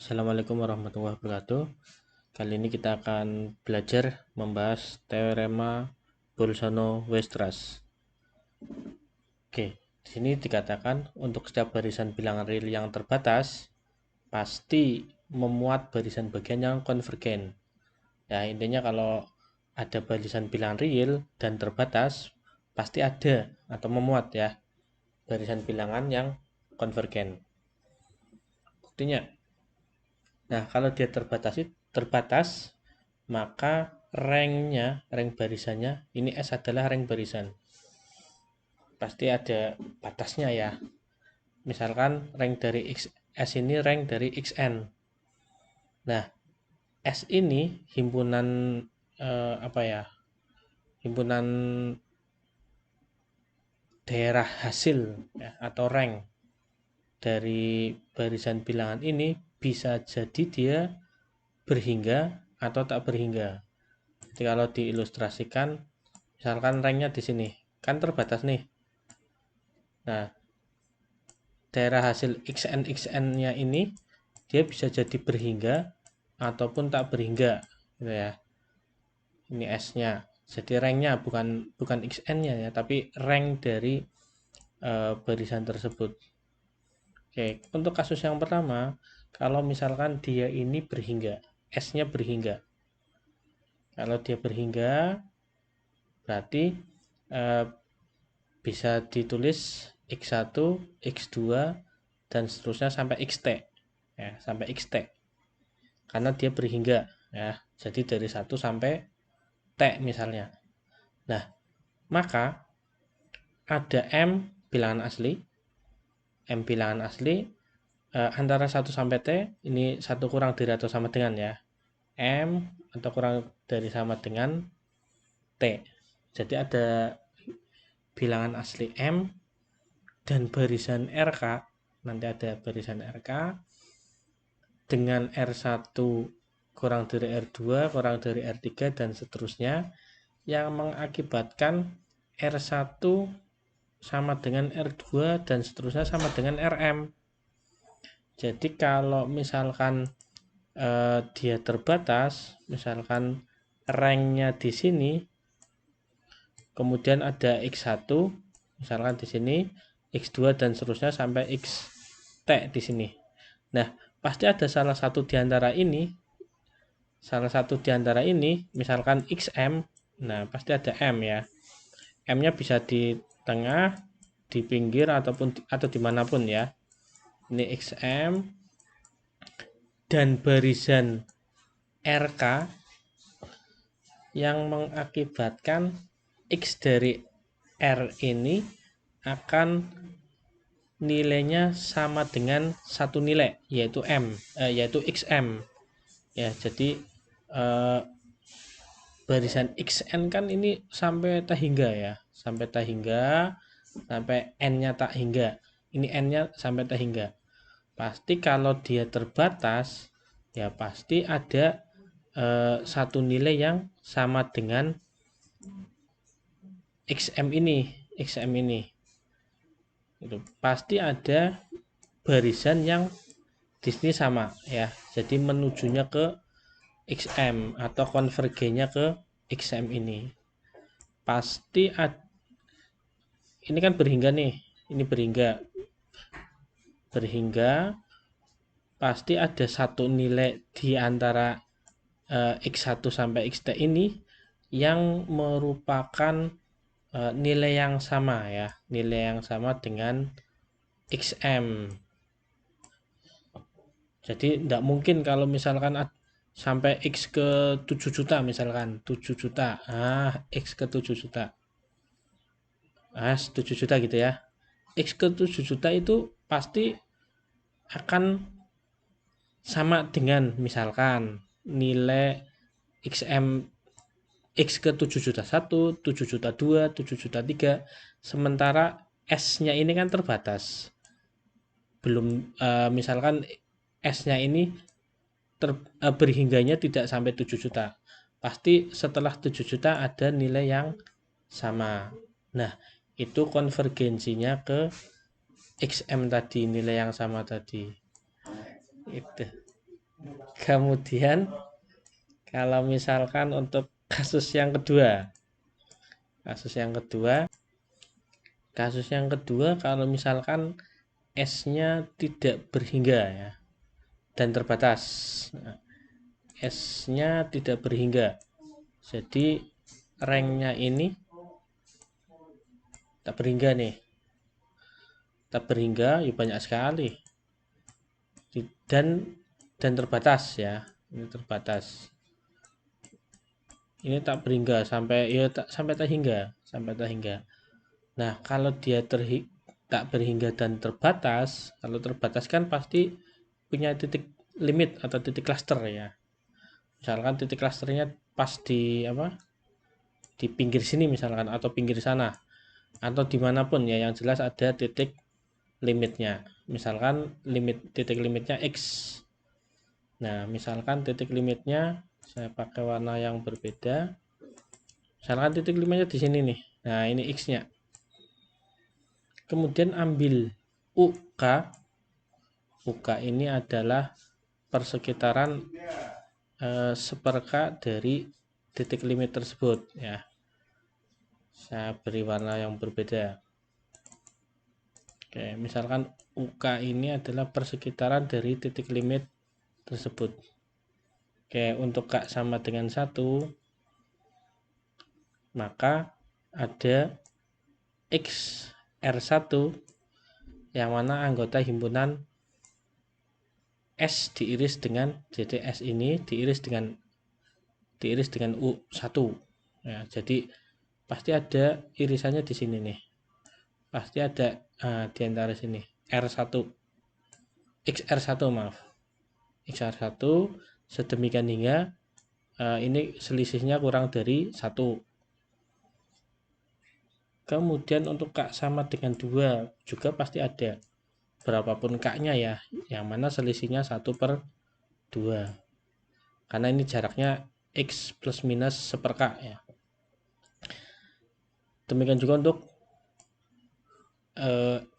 Assalamualaikum warahmatullahi wabarakatuh. Kali ini kita akan belajar membahas teorema Bolzano-Weierstrass. Oke, di sini dikatakan untuk setiap barisan bilangan real yang terbatas pasti memuat barisan bagian yang konvergen. Ya, intinya kalau ada barisan bilangan real dan terbatas pasti ada atau memuat ya barisan bilangan yang konvergen. Buktinya, nah, kalau dia terbatas, maka rank barisannya, ini S adalah rank barisan. Pasti ada batasnya ya. Misalkan rank dari S ini rank dari XN. Nah, S ini himpunan himpunan daerah hasil ya, atau rank dari barisan bilangan ini bisa jadi dia berhingga atau tak berhingga. Jadi kalau diilustrasikan, misalkan ranknya di sini, kan terbatas nih. Nah, daerah hasil XN-XN-nya ini dia bisa jadi berhingga ataupun tak berhingga, gitu ya. Ini S-nya. Jadi ranknya bukan XN-nya ya, tapi rank dari barisan tersebut. Oke, untuk kasus yang pertama, kalau misalkan dia ini berhingga, S-nya berhingga. Kalau dia berhingga, berarti eh, bisa ditulis X1, X2, dan seterusnya sampai XT. Ya, sampai XT. Karena dia berhingga. Ya, jadi dari 1 sampai T misalnya. Nah, maka ada M bilangan asli. M bilangan asli antara 1 sampai T, ini 1 kurang dari atau sama dengan ya. M atau kurang dari sama dengan T. Jadi ada bilangan asli M dan barisan RK, nanti ada barisan RK dengan R1 kurang dari R2 kurang dari R3 dan seterusnya yang mengakibatkan R1 sama dengan R2 dan seterusnya sama dengan RM. Jadi kalau misalkan dia terbatas, misalkan ranknya di sini, kemudian ada X1, misalkan di sini X2 dan seterusnya sampai XT di sini. Nah, pasti ada salah satu di antara ini, misalkan XM. Nah, pasti ada M ya. M-nya bisa di tengah, di pinggir atau dimanapun ya. Ini XM dan barisan RK yang mengakibatkan X dari R ini akan nilainya sama dengan satu nilai, yaitu yaitu XM ya. Jadi barisan XN kan ini sampai tak hingga ya, sampai tak hingga, sampai N-nya tak hingga, ini N-nya sampai tak hingga. Pasti kalau dia terbatas ya pasti ada satu nilai yang sama dengan XM ini itu pasti ada barisan yang di sini sama ya, jadi menujunya ke XM atau konvergennya ke XM ini pasti ini kan berhingga nih, ini berhingga pasti ada satu nilai di antara X1 sampai XT ini yang merupakan nilai yang sama ya, nilai yang sama dengan XM. Jadi tidak mungkin kalau misalkan sampai X ke 7 juta, misalkan 7 juta, X ke 7 juta, 7 juta gitu ya. X ke 7 juta itu pasti akan sama dengan misalkan nilai XM X ke 7 juta 1, 7 juta 2, 7 juta 3, sementara S-nya ini kan terbatas. Belum misalkan S-nya ini berhingganya tidak sampai 7 juta. Pasti setelah 7 juta ada nilai yang sama. Nah, itu konvergensinya ke XM tadi, nilai yang sama tadi. Itu. Kemudian kalau misalkan untuk kasus yang kedua, kasus yang kedua kalau misalkan S-nya tidak berhingga ya dan terbatas. Nah, S-nya tidak berhingga. Jadi ranknya ini tak berhingga nih. Tak berhingga ya banyak sekali. Dan terbatas ya. Ini terbatas. Ini tak berhingga sampai ya sampai tak hingga. Nah, kalau dia tak berhingga dan terbatas, kalau terbatas kan pasti punya titik limit atau titik cluster ya. Misalkan titik clusternya pas di apa? Di pinggir sini misalkan atau pinggir sana atau dimanapun ya, yang jelas ada titik limitnya. Misalkan titik limitnya X. Nah, misalkan titik limitnya saya pakai warna yang berbeda. Misalkan titik limitnya di sini nih. Nah, ini X-nya. Kemudian ambil UK. UK ini adalah persekitaran seperka dari titik limit tersebut ya. Saya beri warna yang berbeda. Oke, misalkan UK ini adalah persekitaran dari titik limit tersebut. Oke, untuk K sama dengan 1, maka ada XR1 yang mana anggota himpunan S diiris dengan, jadi S ini diiris dengan U1 ya, jadi pasti ada irisannya di sini nih, pasti ada di antara sini R1 XR1 maaf XR1 sedemikian hingga ini selisihnya kurang dari 1. Kemudian untuk K sama dengan 2 juga pasti ada berapapun K-nya ya, yang mana selisihnya 1/2 karena ini jaraknya X plus minus seperka ya. Demikian juga untuk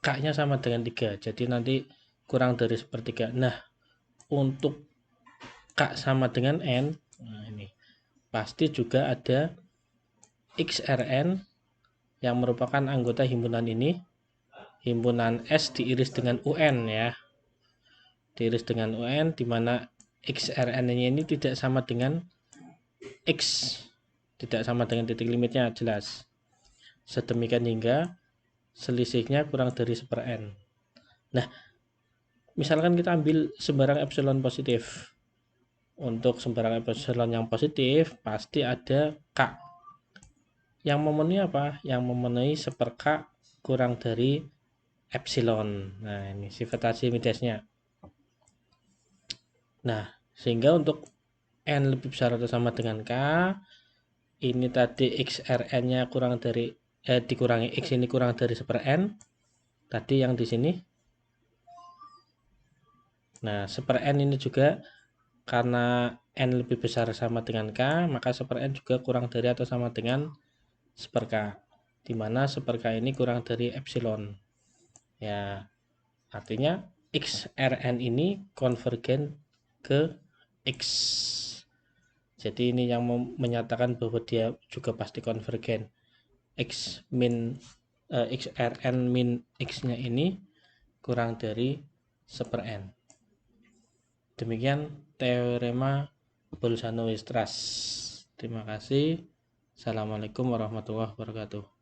K-nya sama dengan 3, jadi nanti kurang dari sepertiga. Nah, untuk K sama dengan N, nah ini pasti juga ada XRN yang merupakan anggota himpunan ini. Himpunan S diiris dengan UN ya, diiris dengan UN, di mana XRN-nya ini tidak sama dengan X, tidak sama dengan titik limitnya jelas. Sedemikian hingga selisihnya kurang dari 1/n. Nah, misalkan kita ambil sembarang epsilon positif. Untuk sembarang epsilon yang positif pasti ada K yang memenuhi apa? Yang memenuhi seperka kurang dari epsilon. Nah, ini sifat Archimedesnya. Nah, sehingga untuk N lebih besar atau sama dengan K, ini tadi XRN-nya kurang dari dikurangi X ini kurang dari 1/n. Tadi yang di sini. Nah, 1/n ini juga karena N lebih besar sama dengan K, maka 1/n juga kurang dari atau sama dengan 1/k, dimana 1/k ini kurang dari epsilon ya, artinya XRN ini konvergen ke X. Jadi ini yang menyatakan bahwa dia juga pasti konvergen. XRN min X-nya ini kurang dari 1/n. Demikian teorema Bolzano-Weierstrass. Terima kasih. Assalamualaikum warahmatullahi wabarakatuh.